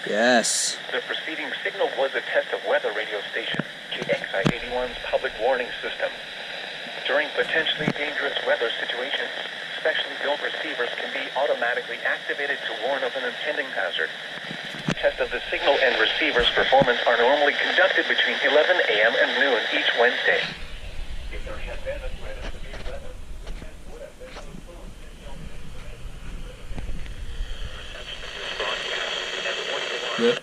Yes. The preceding signal was a test of weather radio station KXI81's public warning system. During potentially dangerous weather situations, specially built receivers can be automatically activated to warn of an impending hazard. Tests of the signal and receiver's performance are normally conducted between 11 a.m. and noon each Wednesday. If there had been a threat of severe weather, the test would have been postponed until Good.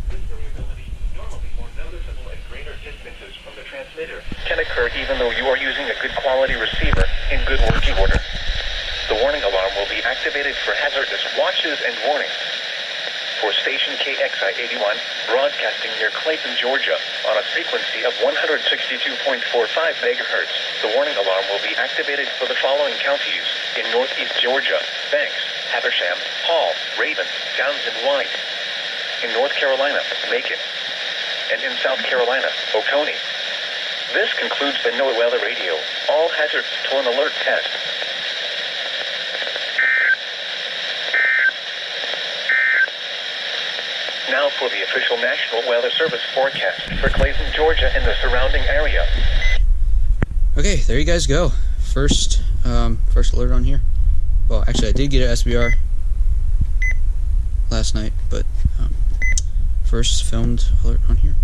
this variability, normally more noticeable at greater distances from the transmitter, can occur even though you are using a good quality receiver in good working order. The warning alarm will be activated for hazardous watches and warnings. For station KXI81, broadcasting near Clayton, Georgia, on a frequency of 162.45 megahertz, the warning alarm will be activated for the following counties in northeast Georgia: Banks, Habersham, Hall, Raven, Townsend, White. In North Carolina, Macon. And in South Carolina, Oconee. This concludes the NOAA Weather Radio All Hazards to an Alert test. Now for the official National Weather Service forecast for Clayton, Georgia and the surrounding area. Okay, there you guys go. First alert on here. Well, actually, I did get an SBR last night, but first filmed alert on here.